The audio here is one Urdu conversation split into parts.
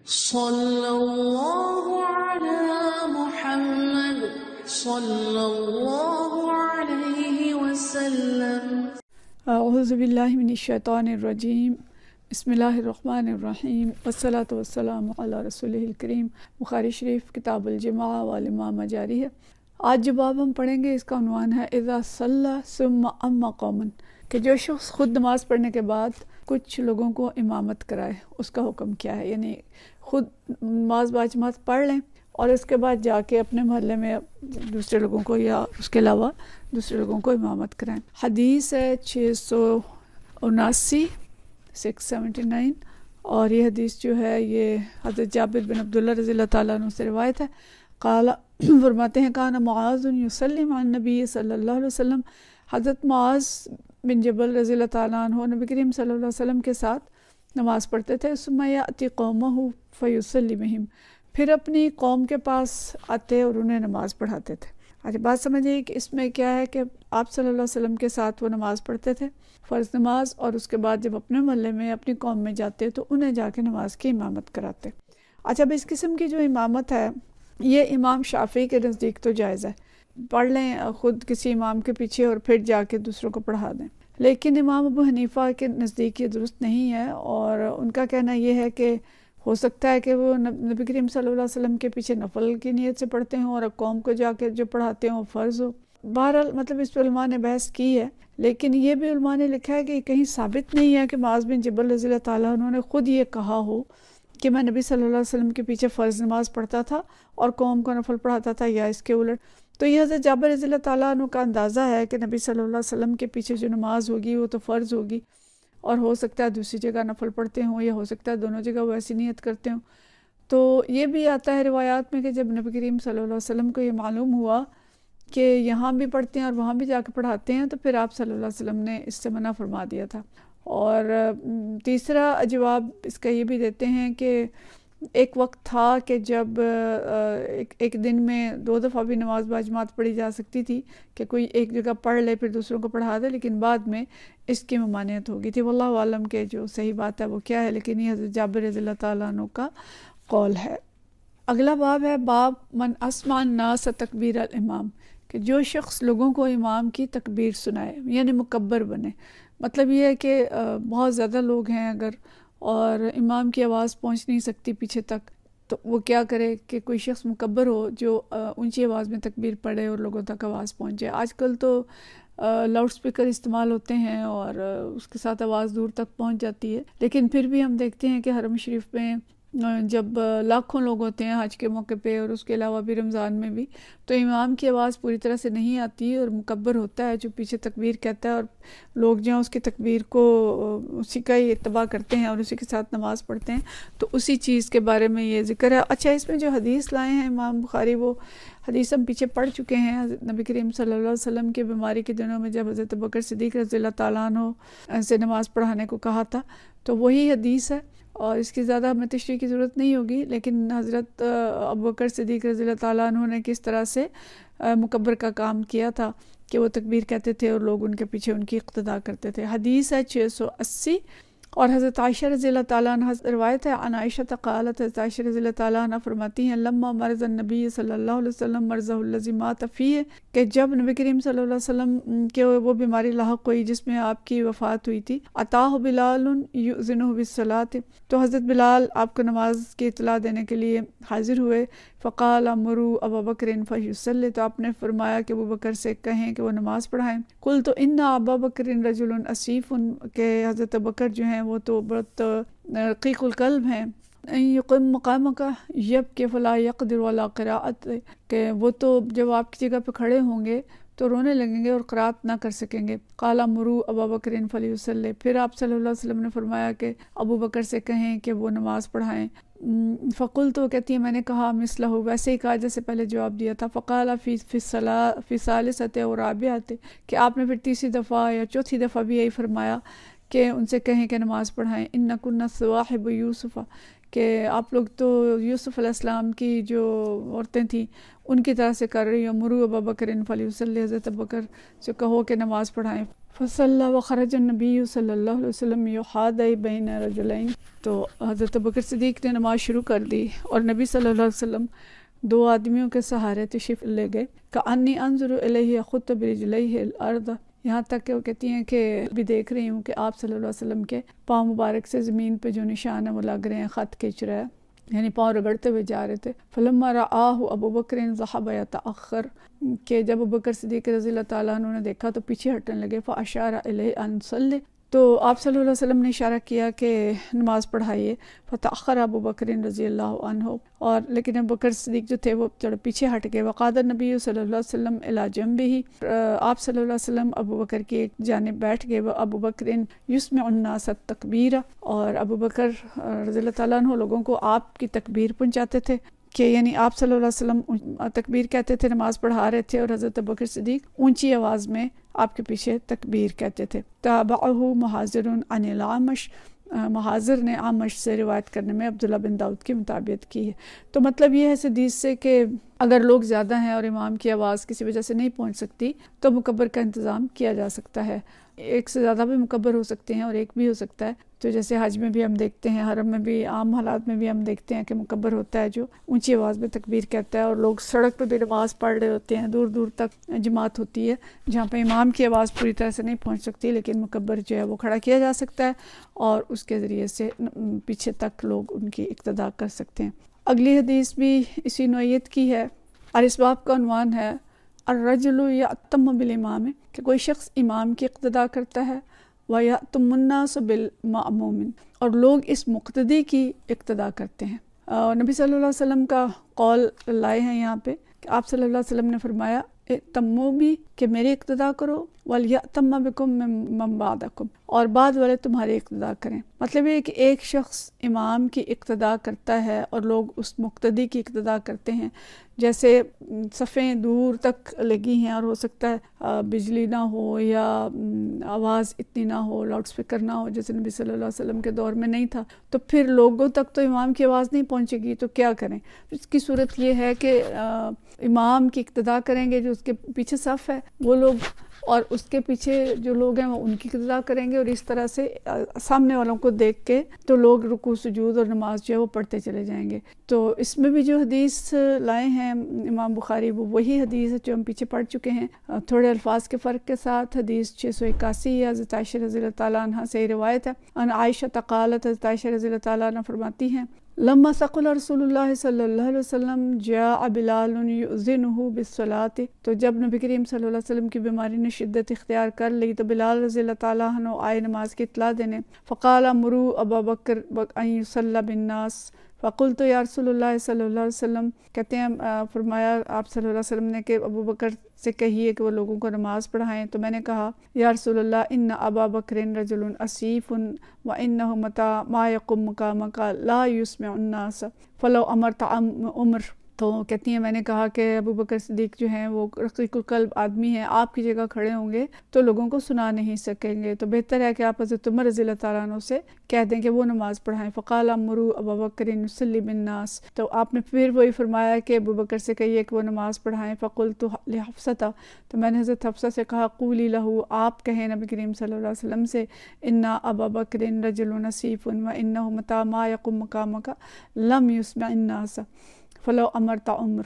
صلی اللہ علی محمد صلی اللہ علیہ وسلم۔ اعوذ باللہ من الشیطان الرجیم، بسم اللہ الرحمن الرحیم، والصلاة والسلام علی رسولہ الکریم۔ بخاری شریف کتاب الجمعہ والامامہ جاری ہے۔ آج جو باب ہم پڑھیں گے اس کا عنوان ہے اذا صلی ثم اما قوما، کہ جو شخص خود نماز پڑھنے کے بعد کچھ لوگوں کو امامت کرائے، اس کا حکم کیا ہے۔ یعنی خود نماز باجماعت پڑھ لیں اور اس کے بعد جا کے اپنے محلے میں دوسرے لوگوں کو یا اس کے علاوہ دوسرے لوگوں کو امامت کرائیں۔ حدیث ہے 679 679، اور یہ حدیث جو ہے یہ حضرت جابر بن عبداللہ رضی اللہ تعالیٰ عنہ سے روایت ہے۔ قال فرماتے ہیں کان معاذ یصلی مع النبی صلی اللہ علیہ وسلم، حضرت معاذ بن جبل رضی اللہ تعالیٰ عنہ نبی کریم صلی اللہ علیہ وسلم کے ساتھ نماز پڑھتے تھے۔ ثم یأتی قومہ فیصلی بہم، پھر اپنی قوم کے پاس آتے اور انہیں نماز پڑھاتے تھے۔ اچھا بات سمجھیے کہ اس میں کیا ہے کہ آپ صلی اللہ علیہ وسلم کے ساتھ وہ نماز پڑھتے تھے، فرض نماز، اور اس کے بعد جب اپنے محلے میں اپنی قوم میں جاتے تو انہیں جا کے نماز کی امامت کراتے۔ اچھا اب اس قسم کی جو امامت ہے یہ امام شافعی کے نزدیک تو جائز ہے، پڑھ لیں خود کسی امام کے پیچھے اور پھر جا کے دوسروں کو پڑھا دیں، لیکن امام ابو حنیفہ کے نزدیک یہ درست نہیں ہے، اور ان کا کہنا یہ ہے کہ ہو سکتا ہے کہ وہ نبی کریم صلی اللہ علیہ وسلم کے پیچھے نفل کی نیت سے پڑھتے ہوں اور قوم کو جا کے جو پڑھاتے ہوں فرض ہو۔ بہرحال مطلب اس پہ علماء نے بحث کی ہے، لیکن یہ بھی علماء نے لکھا ہے کہ کہیں ثابت نہیں ہے کہ معاذ بن جبل رضی اللہ تعالیٰ انہوں نے خود یہ کہا ہو کہ میں نبی صلی اللہ علیہ وسلم کے پیچھے فرض نماز پڑھتا تھا اور قوم کو نفل پڑھاتا تھا، یا اس کے الٹ۔ تو یہ حضرت جابر رضی اللہ تعالیٰ عنہ کا اندازہ ہے کہ نبی صلی اللہ علیہ وسلم کے پیچھے جو نماز ہوگی وہ تو فرض ہوگی، اور ہو سکتا ہے دوسری جگہ نفل پڑھتے ہوں، یا ہو سکتا ہے دونوں جگہ وہ ایسی نیت کرتے ہوں۔ تو یہ بھی آتا ہے روایات میں کہ جب نبی کریم صلی اللہ علیہ وسلم کو یہ معلوم ہوا کہ یہاں بھی پڑھتے ہیں اور وہاں بھی جا کے پڑھاتے ہیں، تو پھر آپ صلی اللہ علیہ وسلم نے اس سے منع فرما دیا تھا۔ اور تیسرا جواب اس کا یہ بھی دیتے ہیں کہ ایک وقت تھا کہ جب ایک دن میں 2 دفعہ بھی نماز باجماعت پڑھی جا سکتی تھی، کہ کوئی ایک جگہ پڑھ لے پھر دوسروں کو پڑھا دے، لیکن بعد میں اس کی ممانعت ہوگی تھی۔ واللہ عالم کے جو صحیح بات ہے وہ کیا ہے، لیکن یہ حضرت جابر رضی اللہ تعالیٰ عنہ کا قول ہے۔ اگلا باب ہے باب من اسمع الناس تکبیر الامام، کہ جو شخص لوگوں کو امام کی تکبیر سنائے، یعنی مکبر بنے۔ مطلب یہ ہے کہ بہت زیادہ لوگ ہیں اگر، اور امام کی آواز پہنچ نہیں سکتی پیچھے تک، تو وہ کیا کرے کہ کوئی شخص مکبر ہو جو اونچی آواز میں تکبیر پڑھے اور لوگوں تک آواز پہنچے۔ آج کل تو لاؤڈ سپیکر استعمال ہوتے ہیں اور اس کے ساتھ آواز دور تک پہنچ جاتی ہے، لیکن پھر بھی ہم دیکھتے ہیں کہ حرم شریف میں جب لاکھوں لوگ ہوتے ہیں حج کے موقع پہ، اور اس کے علاوہ بھی رمضان میں بھی، تو امام کی آواز پوری طرح سے نہیں آتی، اور مکبر ہوتا ہے جو پیچھے تکبیر کہتا ہے، اور لوگ جو ہیں اس کی تکبیر کو اسی کا ہی اتباع کرتے ہیں اور اسی کے ساتھ نماز پڑھتے ہیں۔ تو اسی چیز کے بارے میں یہ ذکر ہے۔ اچھا اس میں جو حدیث لائے ہیں امام بخاری، وہ حدیث ہم پیچھے پڑھ چکے ہیں۔ نبی کریم صلی اللہ علیہ وسلم کے بیماری کے دنوں میں جب حضرت ابوبکر صدیق رضی اللہ تعالیٰ عنہ سے نماز پڑھانے کو کہا تھا، تو وہی حدیث ہے، اور اس کی زیادہ ہمیں تشریح کی ضرورت نہیں ہوگی، لیکن حضرت ابوبکر صدیق رضی اللہ تعالیٰ عنہ نے کس طرح سے مکبر کا کام کیا تھا کہ وہ تکبیر کہتے تھے اور لوگ ان کے پیچھے ان کی اقتداء کرتے تھے۔ حدیث ہے 680، اور حضرت عائشہ رضی اللہ تعالیٰ عنہ روایت ہے عن عائشہ قالت، حضرت عائشہ رضی اللہ تعالیٰ عنہ فرماتی ہیں لما مرض النبی صلی اللہ علیہ وسلم مرضہ الذی مات فیہ، کہ جب نبی کریم صلی اللہ علیہ وسلم کے وہ بیماری لاحق ہوئی جس میں آپ کی وفات ہوئی تھی، اتاہ بلال یؤذنہ بالصلاۃ، تو حضرت بلال آپ کو نماز کی اطلاع دینے کے لیے حاضر ہوئے۔ فقال امروا ابا بکر فیصلی، تو آپ نے فرمایا کہ ابو بکر سے کہیں کہ وہ نماز پڑھائیں۔ قلت ان ابا بکر رجل اسیف، کہ حضرت بکر جو ہیں وہ تو بہت رقیق القلب ہیں، یقیم مقامک یبکی فلا یقدر ولا قراءت، کہ وہ تو جب آپ کی جگہ پہ کھڑے ہوں گے تو رونے لگیں گے اور قرات نہ کر سکیں گے۔ قال امروا ابا بکر فلیصلی، پھر آپ صلی اللہ علیہ وسلم نے فرمایا کہ ابو بکر سے کہیں کہ وہ نماز پڑھائیں۔ فقلت، تو کہتی ہے میں نے کہا مثلہ، ویسے ہی کہا جیسے پہلے جواب دیا تھا۔ فقال فی ثالثۃ و رابعۃ، کہ آپ نے پھر تیسری دفعہ یا چوتھی دفعہ بھی یہی فرمایا کہ ان سے کہیں کہ نماز پڑھائیں۔ انکن صواحب یوسف، کہ آپ لوگ تو یوسف علیہ السلام کی جو عورتیں تھیں ان کی طرح سے کر رہی ہو۔ مرو ابا بکر فلیصلی، حضرت بکر سے کہو کہ نماز پڑھائیں۔ فصلی وخرج النبی صلی اللہ علیہ وسلم یحادی بین رجلین، تو حضرت ابوبکر صدیق نے نماز شروع کر دی اور نبی صلی اللہ علیہ وسلم دو آدمیوں کے سہارے تشریف لے گئے، کأنی انظر الیہ یخط برجلیہ الارض، یہاں تک کہ وہ کہتی ہیں کہ بھی دیکھ رہی ہوں کہ آپ صلی اللہ علیہ وسلم کے پاؤں مبارک سے زمین پہ جو نشان ہے وہ لگ رہے ہیں، خط کھینچ رہا ہے، یعنی پاؤں رگڑتے ہوئے جا رہے تھے۔ فلما رآہ ابو بکر ذهب يتأخر، کہ جب ابوبکر صدیق رضی اللہ تعالیٰ عنہ نے دیکھا تو پیچھے ہٹنے لگے، فاشار الیہ ان صلی، تو آپ صلی اللہ علیہ وسلم نے اشارہ کیا کہ نماز پڑھائیے، فتأخر ابو بکر رضی اللہ عنہ، اور لیکن ابوبکر صدیق جو تھے وہ تھوڑا پیچھے ہٹ گئے، وقعد النبی صلی اللہ علیہ وسلم الی جنبہ، آپ صلی اللہ علیہ وسلم ابوبکر کی ایک جانب بیٹھ گئے، ابو بکر یسمع الناس التکبیر، اور ابوبکر رضی اللہ تعالیٰ عنہ لوگوں کو آپ کی تکبیر پہنچاتے تھے، کہ یعنی آپ صلی اللہ علیہ وسلم تکبیر کہتے تھے، نماز پڑھا رہے تھے، اور حضرت ابوبکر صدیق اونچی آواز میں آپ کے پیچھے تکبیر کہتے تھے۔ تابعہ محاذر عن الاعمش، محاذر نے اعمش سے روایت کرنے میں عبداللہ بن داؤد کی مطابقت کی ہے۔ تو مطلب یہ ہے اس حدیث سے کہ اگر لوگ زیادہ ہیں اور امام کی آواز کسی وجہ سے نہیں پہنچ سکتی تو مکبر کا انتظام کیا جا سکتا ہے، ایک سے زیادہ بھی مکبر ہو سکتے ہیں اور ایک بھی ہو سکتا ہے، تو جیسے حج میں بھی ہم دیکھتے ہیں، حرم میں بھی، عام حالات میں بھی ہم دیکھتے ہیں کہ مکبر ہوتا ہے جو اونچی آواز میں تکبیر کہتا ہے، اور لوگ سڑک پہ بھی نماز پڑھ رہے ہوتے ہیں، دور دور تک جماعت ہوتی ہے جہاں پہ امام کی آواز پوری طرح سے نہیں پہنچ سکتی، لیکن مکبر جو ہے وہ کھڑا کیا جا سکتا ہے اور اس کے ذریعے سے پیچھے تک لوگ ان کی اقتداء کر سکتے ہیں۔ اگلی حدیث بھی اسی نوعیت کی ہے، اور اس باب کا عنوان ہے الرجل یأتم بالامام، کہ کوئی شخص امام کی اقتداء کرتا ہے، وَيَأْتُمُ النَّاسُ بِالْمَأْمُومِ، اور لوگ اس مقتدی کی اقتداء کرتے ہیں۔ نبی صلی اللہ علیہ وسلم کا قول لائے ہیں یہاں پہ کہ آپ صلی اللہ علیہ وسلم نے فرمایا تمو بھی، کہ میری اقتداء کرو، وَلْيَأْتَمَّ بِكُم مَّن بَعْدَكُم، اور بعد والے تمہاری اقتداء کریں۔ مطلب یہ کہ ایک شخص امام کی اقتداء کرتا ہے اور لوگ اس مقتدی کی اقتداء کرتے ہیں، جیسے صفیں دور تک لگی ہیں اور ہو سکتا ہے بجلی نہ ہو یا آواز اتنی نہ ہو، لاؤڈ سپیکر نہ ہو، جیسے نبی صلی اللہ علیہ وسلم کے دور میں نہیں تھا، تو پھر لوگوں تک تو امام کی آواز نہیں پہنچے گی، تو کیا کریں؟ اس کی صورت یہ ہے کہ امام کی اقتداء کریں گے، جو اس کے پیچھے صف ہے وہ لوگ، اور اس کے پیچھے جو لوگ ہیں وہ ان کی اقتداء کریں گے، اور اس طرح سے سامنے والوں کو دیکھ کے تو لوگ رکوع سجود اور نماز جو ہے وہ پڑھتے چلے جائیں گے۔ تو اس میں بھی جو حدیث لائے ہیں امام بخاری وہ وہی حدیث ہے جو ہم پیچھے پڑھ چکے ہیں، تھوڑے الفاظ کے فرق کے ساتھ۔ حدیث 681 ہے، حضرت عائشہ رضی اللہ تعالیٰ عنہ سے روایت ہے، ان عائشہ قالت، حضرت عائشہ رضی اللہ تعالیٰ عنہ فرماتی ہیں، لما ثقل رسول اللہ صلی اللہ علیہ وسلم جاء بلال یؤذنہ بالصلاۃ، تو جب نبی کریم صلی اللہ علیہ وسلم کی بیماری نے شدت اختیار کر لی تو بلال رضی اللہ تعالیٰ عنہ آئے نماز کی اطلاع دینے، فقال مروا ابا بکر ان یصلی بالناس، فقلت یا رسول اللہ صلی اللہ علیہ وسلم، کہتے ہیں فرمایا آپ صلی اللہ علیہ وسلم نے کہ ابو بکر سے کہیے کہ وہ لوگوں کو نماز پڑھائیں، تو میں نے کہا یا رسول اللہ ان ابا بکر رجل اسیف وانہ متی ما یقم مقامک لا یسمع الناس فلو امرت عمر، تو کہتی ہیں میں نے کہا کہ ابو بکر صدیق جو ہیں وہ رقیق القلب آدمی ہیں، آپ کی جگہ کھڑے ہوں گے تو لوگوں کو سنا نہیں سکیں گے، تو بہتر ہے کہ آپ حضرت عمر رضی اللہ تعالیٰ عنہ سے کہہ دیں کہ وہ نماز پڑھائیں۔ فقال مروا ابا بکر یصلی بالناس، تو آپ نے پھر وہی فرمایا کہ ابو بکر سے کہیے کہ وہ نماز پڑھائیں۔ فقلت لحفصہ، تو میں نے حضرت حفصہ سے کہا قولی لہ، آپ کہیں نبی کریم صلی اللہ علیہ وسلم سے، ان ابا بکر رجل اسیف وانہ متی ما یقم مقامک لم یسمع الناس فلو امرت عمر،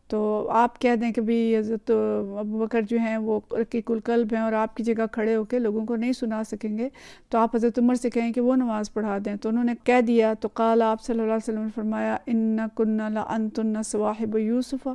تو آپ کہہ دیں کہ بھی حضرت ابو بکر جو ہیں وہ رقیق القلب ہیں اور آپ کی جگہ کھڑے ہو کے لوگوں کو نہیں سنا سکیں گے، تو آپ حضرت عمر سے کہیں کہ وہ نماز پڑھا دیں، تو انہوں نے کہہ دیا، تو قال آپ صلی اللہ علیہ وسلم نے فرمایا ان کننا لانتن صواحب یوسف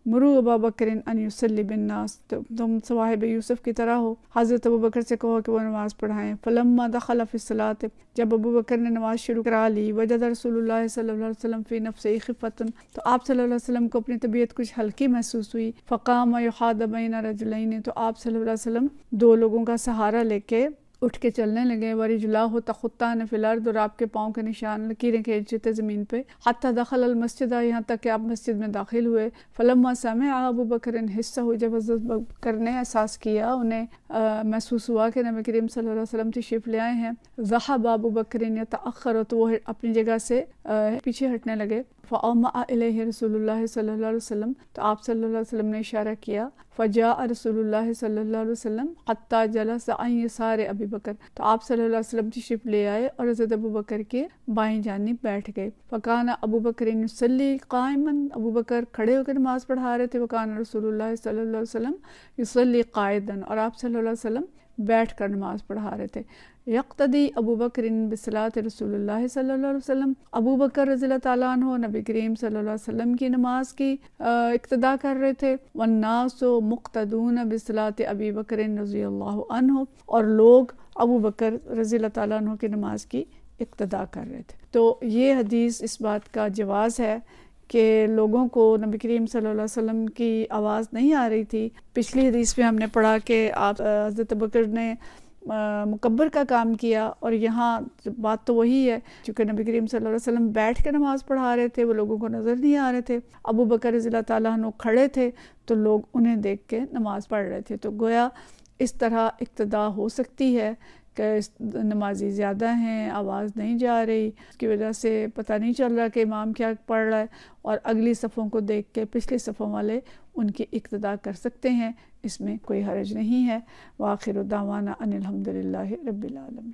مروا ابا بکر ان یصلی بالناس، تم صواحب یوسف کی طرح ہو، حضرت ابو بکر سے کہو کہ وہ نماز پڑھائیں۔ فلما دخل فی الصلاۃ، جب ابو بکر نے نماز شروع کرا لی، وجد رسول اللہ صلی اللہ علیہ وسلم فی نفسہ خفۃ، تو آپ صلی اللہ علیہ وسلم کو اپنی طبیعت کچھ ہلکی محسوس ہوئی، فقام یحاد بین رجلین، تو آپ صلی اللہ علیہ وسلم دو لوگوں کا سہارا لے کے اٹھ کے چلنے لگے، ورجلاه تخطان فی الارض، اور آپ کے پاؤں کے نشان لکیریں کھینچتے تھے زمین پہ، حتی دخل المسجد، یہاں تک کہ آپ مسجد میں داخل ہوئے۔ فلما سمع ابو بکر حسہ، جب حضرت بکر نے احساس کیا، انہیں محسوس ہوا کہ نبی کریم صلی اللہ علیہ وسلم تشریف لے آئے ہیں، ذهب ابو بکر یتأخر، تو وہ اپنی جگہ سے پیچھے ہٹنے لگے، فأومأ الیہ رسول اللہ صلی اللہ علیہ وسلم، تو آپ صلی اللہ علیہ وسلم نے اشارہ کیا، فجاء رسول اللہ صلی اللہ علیہ وسلم حتی جلس عن یسار ابی بکر، تو آپ صلی اللہ علیہ وسلم تشریف لے آئے اور حضرت ابو بکر کے بائیں جانب بیٹھ گئے۔ فکان ابو بکر یصلی قائما، ابو بکر کھڑے ہو کر نماز پڑھا رہے تھے، وکان رسول اللہ صلی اللہ علیہ وسلم یصلی قائدا، اور آپ صلی اللہ علیہ وسلم بیٹھ کر نماز پڑھا رہے تھے۔ یقتدی ابو بکر بصلاۃ رسول اللہ صلی اللہ علیہ وسلم، ابو بکر رضی اللہ تعالیٰ عنہ نبی کریم صلی اللہ علیہ وسلم کی نماز کی اقتدا کر رہے تھے، والناس مقتدون بصلاۃ ابی بکر رضی اللہ عنہ، اور لوگ ابو بکر رضی اللہ تعالیٰ عنہ کی نماز کی اقتدا کر رہے تھے۔ تو یہ حدیث اس بات کا جواز ہے کہ لوگوں کو نبی کریم صلی اللہ علیہ وسلم کی آواز نہیں آ رہی تھی۔ پچھلی حدیث میں ہم نے پڑھا کہ آپ حضرت بکر نے مکبر کا کام کیا، اور یہاں بات تو وہی ہے، چونکہ نبی کریم صلی اللہ علیہ وسلم بیٹھ کے نماز پڑھا رہے تھے، وہ لوگوں کو نظر نہیں آ رہے تھے، ابو بکر رضی اللہ تعالیٰ عنہ کھڑے تھے تو لوگ انہیں دیکھ کے نماز پڑھ رہے تھے۔ تو گویا اس طرح اقتدا ہو سکتی ہے کہ نمازی زیادہ ہیں، آواز نہیں جا رہی، اس کی وجہ سے پتہ نہیں چل رہا کہ امام کیا پڑھ رہا ہے، اور اگلی صفوں کو دیکھ کے پچھلی صفوں والے ان کی اقتدا کر سکتے ہیں، اس میں کوئی حرج نہیں ہے۔ وآخر دعوانا ان الحمد للہ رب العالمین۔